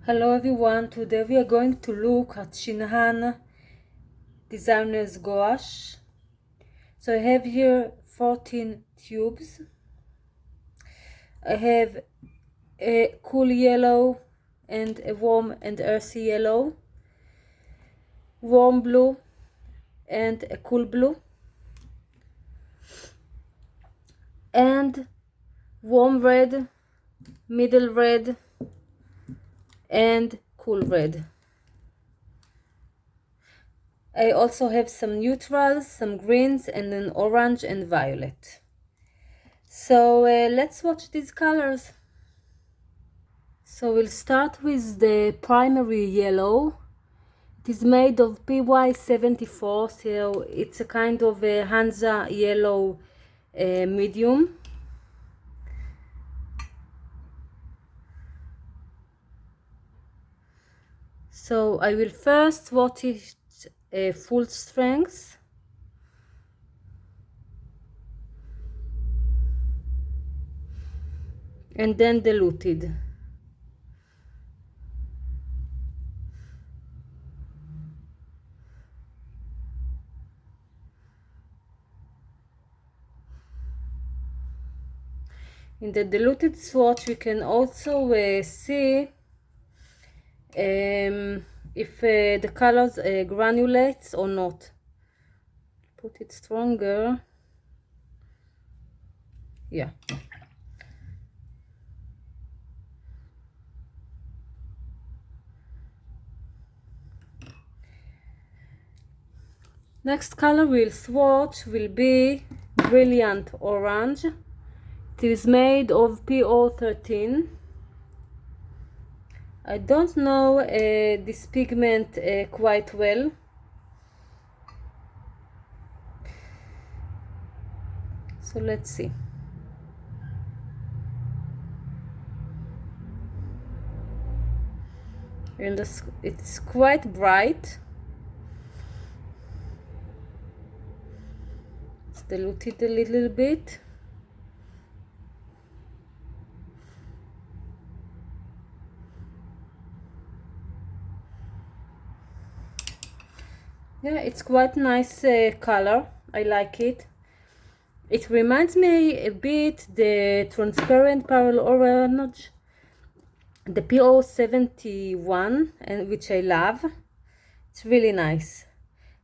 Hello everyone, today we are going to look at Shinhan Designer's Gouache. So I have here 14 tubes. I have a cool yellow and a warm and earthy yellow, warm blue and a cool blue, and warm red, middle red and cool red. I also have some neutrals, some greens and an orange and violet. So let's swatch these colors. So we'll start with the primary yellow. It is made of PY74, so it's a kind of a Hansa yellow medium. So I will first swatch it full strength. And then diluted. In the diluted swatch, we can also see if the colors granulates or not. Put it stronger. Yeah. Next color we'll swatch will be Brilliant Orange. It is made of PO13. I don't know this pigment quite well. So let's see. And it's quite bright. It's diluted a little bit. Yeah, it's quite nice color. I like it. It reminds me a bit the transparent pearl orange, the PO71, and which I love. It's really nice.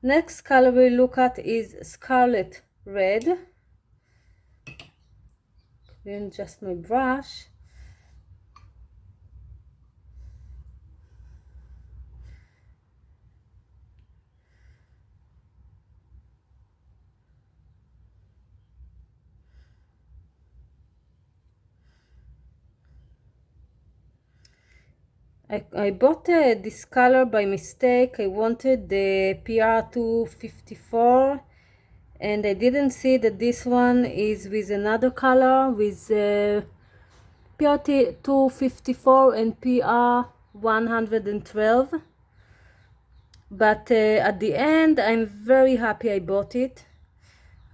Next color we look at is Scarlet Red. Then just my brush. I bought this color by mistake. I wanted the PR254 and I didn't see that this one is with another color with PR254 and PR112. But at the end, I'm very happy I bought it.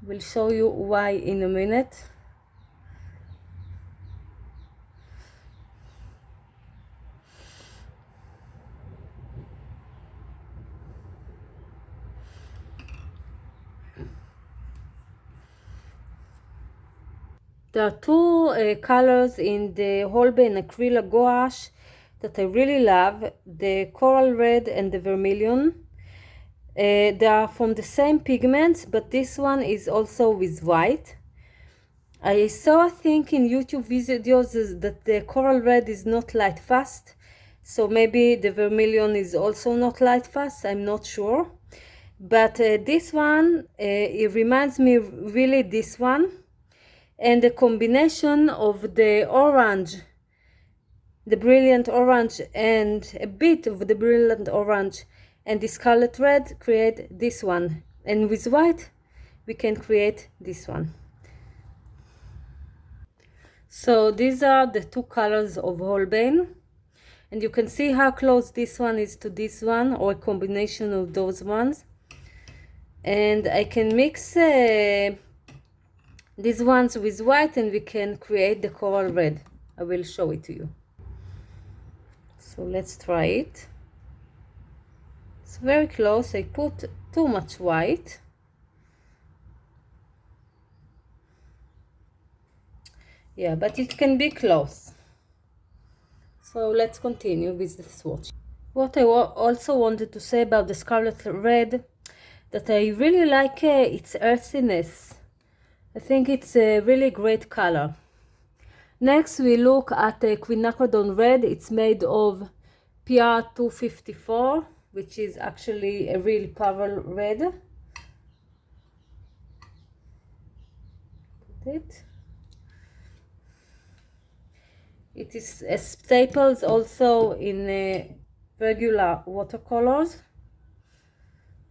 We'll show you why in a minute. There are two colors in the Holbein acrylic gouache that I really love, the coral red and the vermilion. They are from the same pigments, but this one is also with white. I saw a thing in YouTube videos that the coral red is not light fast, so maybe the vermilion is also not light fast, I'm not sure. But this one, it reminds me really this one. And the combination of the orange, the brilliant orange, and a bit of the brilliant orange and the scarlet red create this one. And with white, we can create this one. So these are the two colors of Holbein. And you can see how close this one is to this one, or a combination of those ones. And I can mix these ones with white and we can create the coral red. I will show it to you. So So let's try it. It's very close. I put too much white. Yeah, but it can be close. So let's continue with the swatch. What I also wanted to say about the Scarlet Red, that I really like its earthiness. I think it's a really great color. Next we look at the quinakodon red. It's made of PR 254, which is actually a real pearl red. Put it. It is staples also in regular watercolors,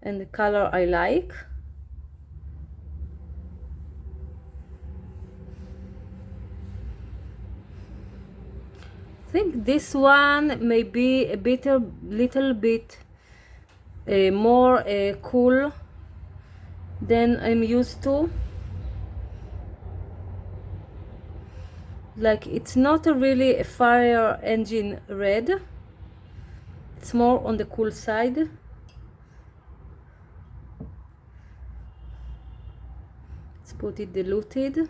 and the color I like. I think this one may be a little bit more cool than I'm used to. Like, it's not really a fire engine red. It's more on the cool side. Let's put it diluted.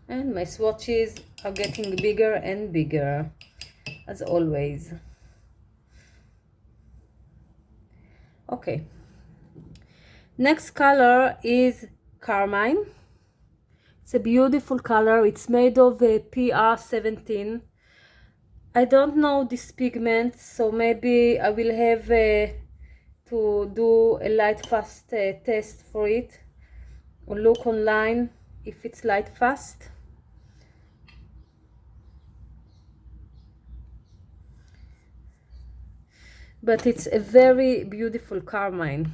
And my swatches are getting bigger and bigger, as always. Okay. Next color is Carmine. It's a beautiful color. It's made of PR17. I don't know this pigment, so maybe I will have to do a light fast test for it, or look online if it's light fast. But it's a very beautiful Carmine.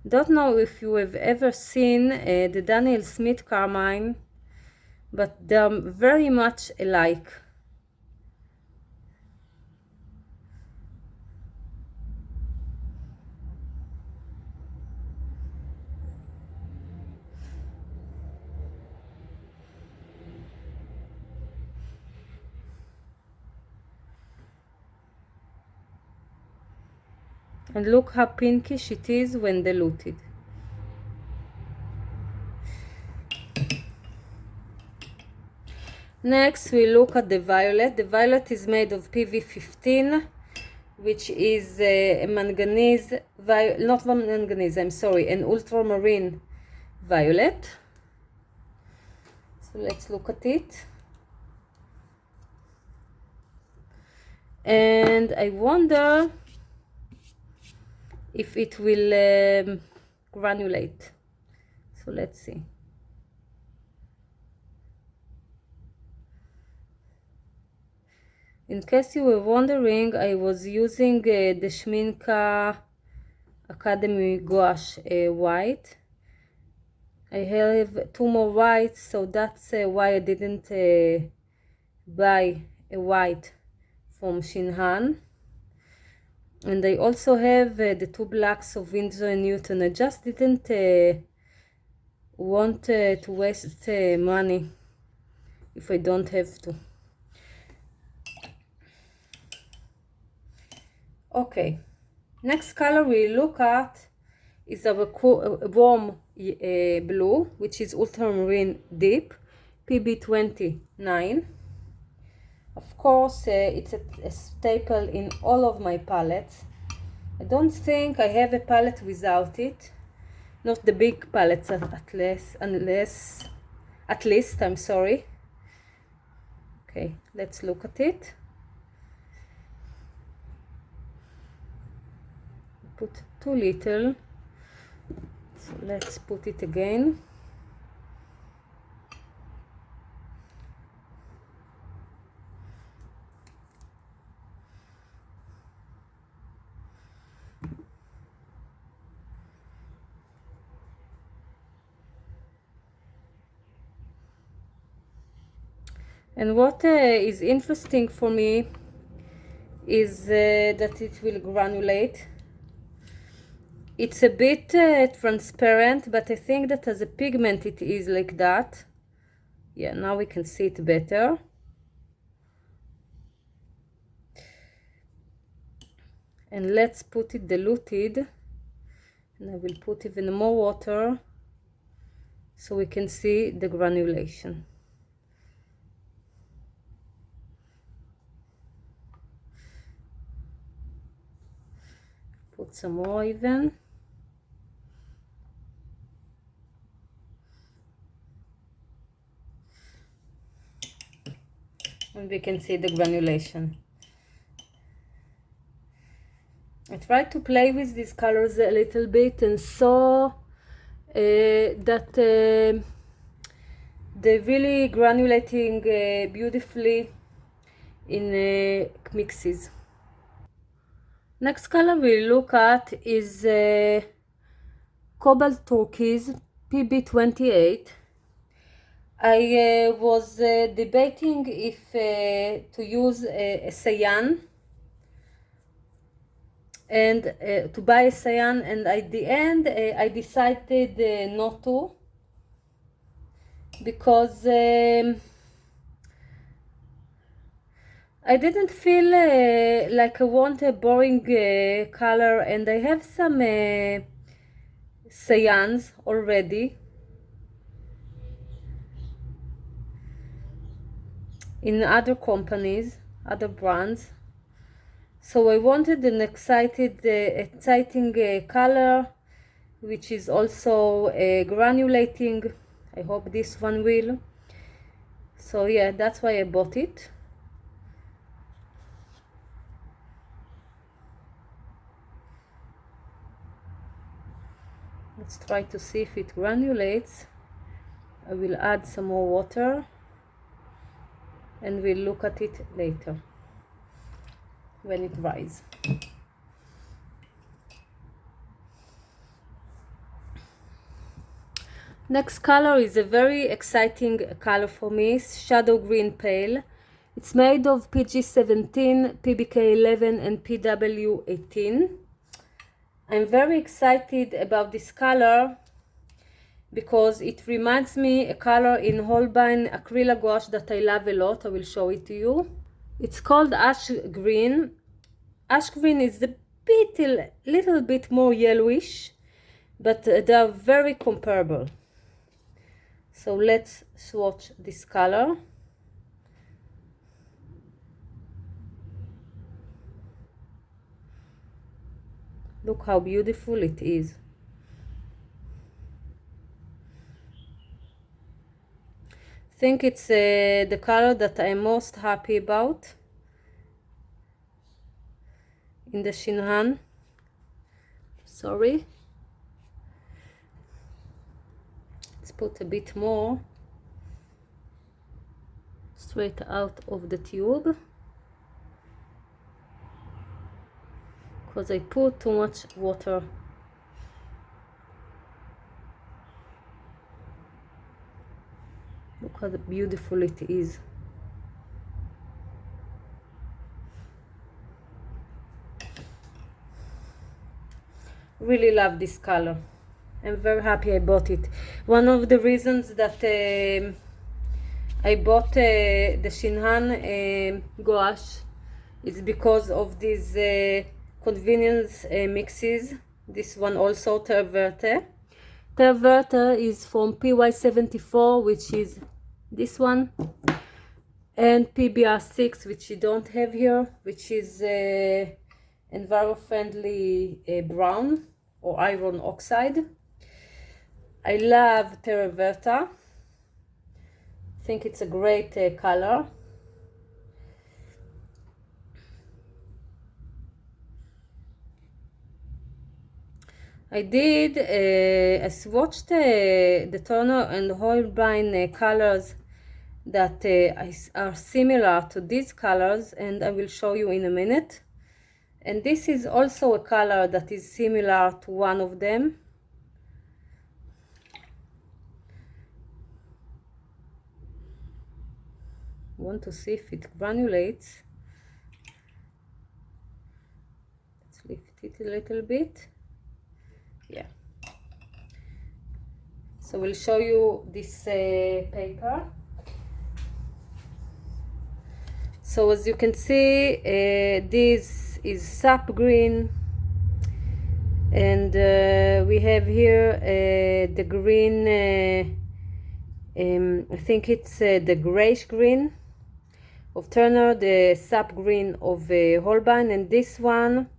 Don't know if you have ever seen the Daniel Smith Carmine, but they're very much alike. And look how pinkish it is when diluted. Next we look at the violet. The violet is made of PV15, which is a manganese, not manganese, I'm sorry, an ultramarine violet. So let's look at it. And I wonder if it will granulate. So let's see. In case you were wondering, I was using the Schminka Academy Gouache white. I have 2 more whites, so that's why I didn't buy a white from Shinhan. And I also have the 2 blacks of Winsor & Newton. I just didn't want to waste money if I don't have to. Okay, next color we look at is our warm blue, which is ultramarine deep, PB29. Of course, it's a staple in all of my palettes. I don't think I have a palette without it. Not the big palettes at least, I'm sorry. Okay, let's look at it. Put too little, so let's put it again. And what is interesting for me is that it will granulate. It's a bit transparent, but I think that as a pigment it is like that. Yeah, now we can see it better. And let's put it diluted, and I will put even more water so we can see the granulation. Put some more even. And we can see the granulation. I tried to play with these colors a little bit and saw that they're really granulating beautifully in mixes. Next color we look at is Cobalt Turquoise PB28. I was debating if to use a cyan and to buy a cyan, and at the end I decided not to, because I didn't feel like I want a boring color, and I have some cyans already in other companies, other brands. So I wanted an exciting color, which is also granulating. I hope this one will. So yeah, that's why I bought it. Let's try to see if it granulates. I will add some more water and we'll look at it later when it dries. Next color is a very exciting color for me, Shadow Green Pale. It's made of PG17, PBK11 and PW18. I'm very excited about this color because it reminds me a color in Holbein acrylic gouache that I love a lot. I will show it to you. It's called Ash Green. Ash Green is little bit more yellowish, but they are very comparable. So let's swatch this color. Look how beautiful it is. I think it's the color that I'm most happy about in the Shinhan. Sorry. Let's put a bit more straight out of the tube, because I put too much water. Look how beautiful it is. Really love this color. I'm very happy I bought it. One of the reasons that I bought the Shinhan Gouache is because of these convenience mixes. This one also, Terre Verte. Terre Verte is from PY74, which is this one, and PBR6, which you don't have here, which is enviro-friendly brown or iron oxide. I love Terre Verte. I think it's a great color. I swatched the toner and Holbein colors that are similar to these colors, and I will show you in a minute. And this is also a color that is similar to one of them. I want to see if it granulates. Let's lift it a little bit. Yeah. So we'll show you this paper. So as you can see, this is sap green, and we have here the green, I think it's the grayish green of Turner, the sap green of Holbein, and this one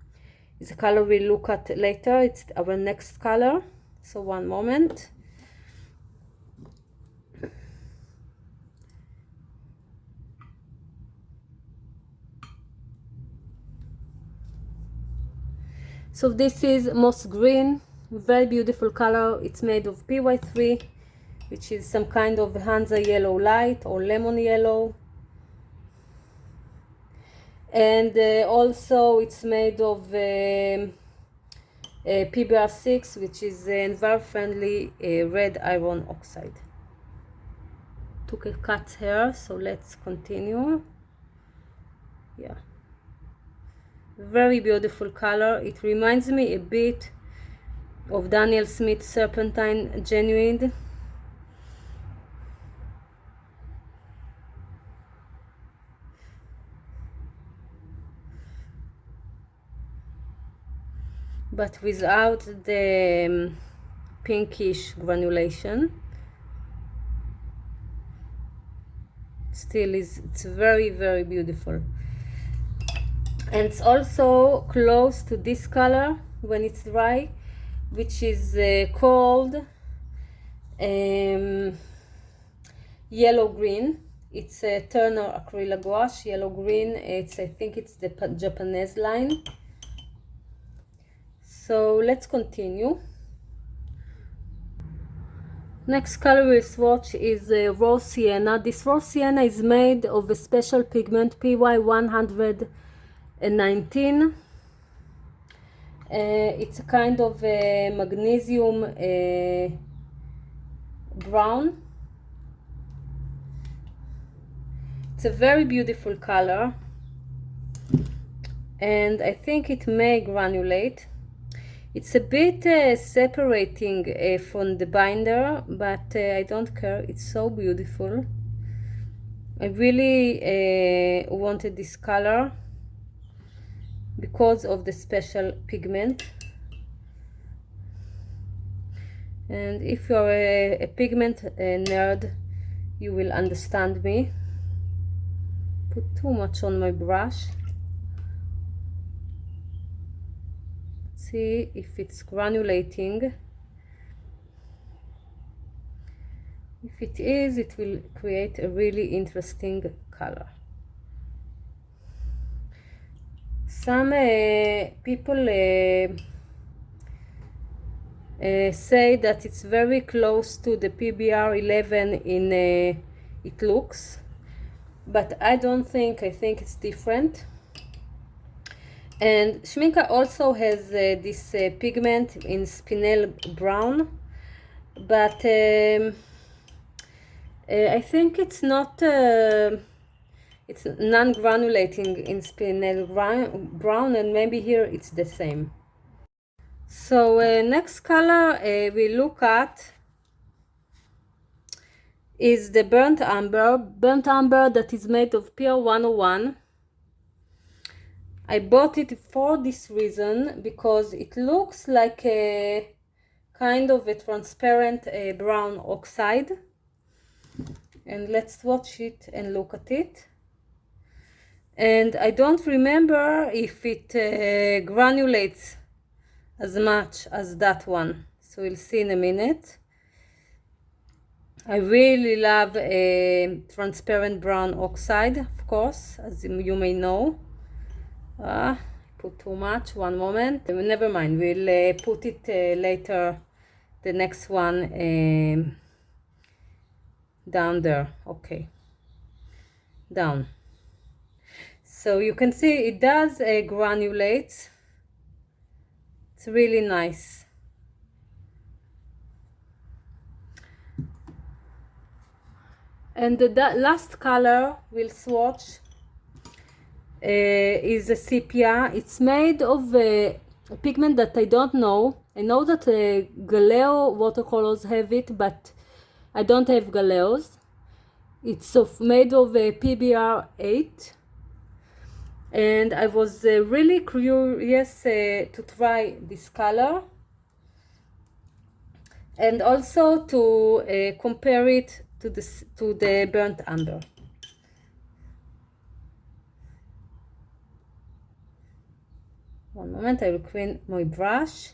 is a color we'll look at later. It's our next color. So one moment. So this is moss green, very beautiful color. It's made of PY3, which is some kind of Hansa yellow light or lemon yellow. And also it's made of PBR6, which is environment-friendly red iron oxide. Took a cut here, so let's continue. Yeah. Very beautiful color. It reminds me a bit of Daniel Smith Serpentine Genuine. But without the pinkish granulation. Still it's very, very beautiful. And it's also close to this color when it's dry, which is called yellow green. It's a Turner acrylic gouache, yellow green. I think it's the Japanese line. So let's continue. Next color we'll swatch is raw sienna. This raw sienna is made of a special pigment PY119. It's a kind of magnesium brown. It's a very beautiful color, and I think it may granulate. It's a bit separating from the binder, but I don't care. It's so beautiful. I really wanted this color because of the special pigment. And if you're a pigment nerd, you will understand me. Put too much on my brush. See if it's granulating. If it is, it will create a really interesting color. Some people say that it's very close to the PBR 11 in it looks, but I don't think. I think it's different. And Schminka also has this pigment in spinel brown, but I think it's not, it's non-granulating in spinel brown, and maybe here it's the same. So next color we look at is the burnt umber that is made of PR101. I bought it for this reason, because it looks like a kind of a transparent brown oxide. And let's swatch it and look at it. And I don't remember if it granulates as much as that one, so we'll see in a minute. I really love a transparent brown oxide, of course, as you may know. Put too much. One moment. Never mind, we'll put it later, the next one down there. Okay, down. So you can see it does granulate. It's really nice. And the last color we'll swatch is a sepia. It's made of a pigment that I don't know. I know that Galeo watercolors have it, but I don't have Galeos. It's made of PBR8, and I was really curious to try this color, and also to compare it to the burnt umber. One moment, I will clean my brush.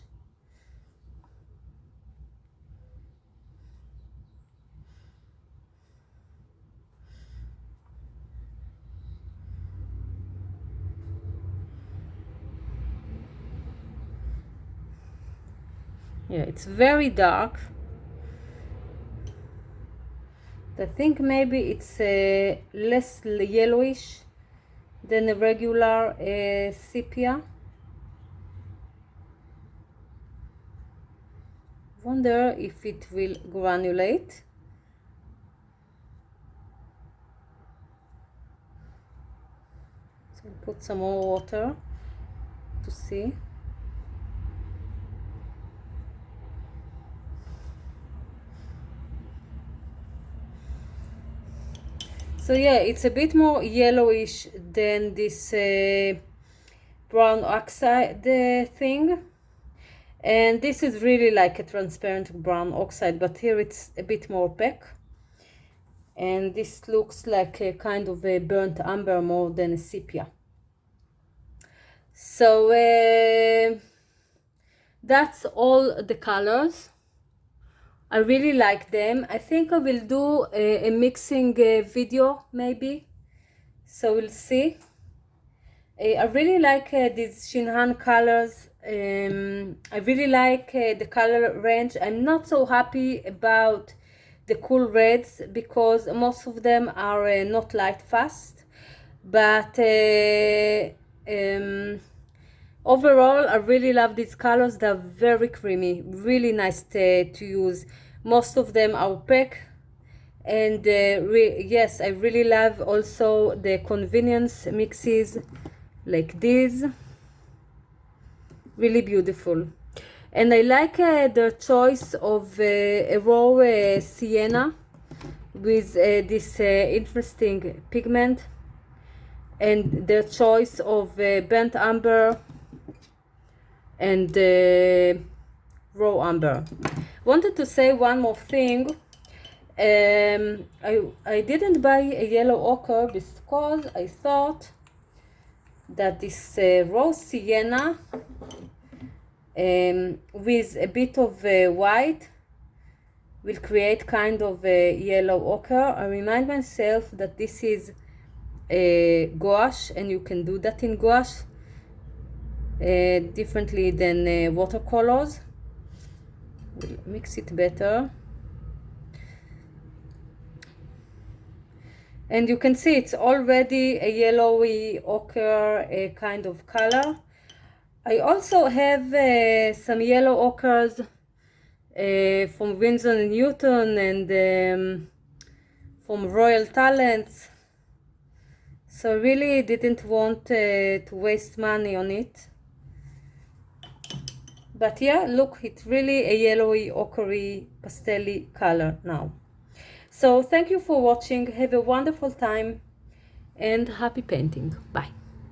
Yeah, it's very dark. I think maybe it's less yellowish than a regular sepia. Wonder if it will granulate. So I'll put some more water to see. So yeah, it's a bit more yellowish than this brown oxide thing, and this is really like a transparent brown oxide, but here it's a bit more opaque, and this looks like a kind of a burnt umber more than a sepia. So that's all the colors. I really like them. I think I will do a mixing video maybe, so we'll see. I really like these Shinhan colors. I really like the color range. I'm not so happy about the cool reds because most of them are not light fast, but overall I really love these colors. They're very creamy, really nice to use. Most of them are opaque, and yes, I really love also the convenience mixes like this, really beautiful. And I like their choice of a raw sienna with this interesting pigment, and their choice of burnt umber and raw umber. Wanted to say one more thing. I didn't buy a yellow ochre because I thought that this raw sienna with a bit of white will create kind of a yellow ochre. I remind myself that this is gouache, and you can do that in gouache differently than watercolors. We'll mix it better, and you can see it's already a yellowy ochre kind of color. I also have some yellow ochres from Winsor & Newton and from Royal Talents, so I really didn't want to waste money on it. But yeah, look, it's really a yellowy, ochre, pastel color now. So thank you for watching. Have a wonderful time and happy painting. Bye.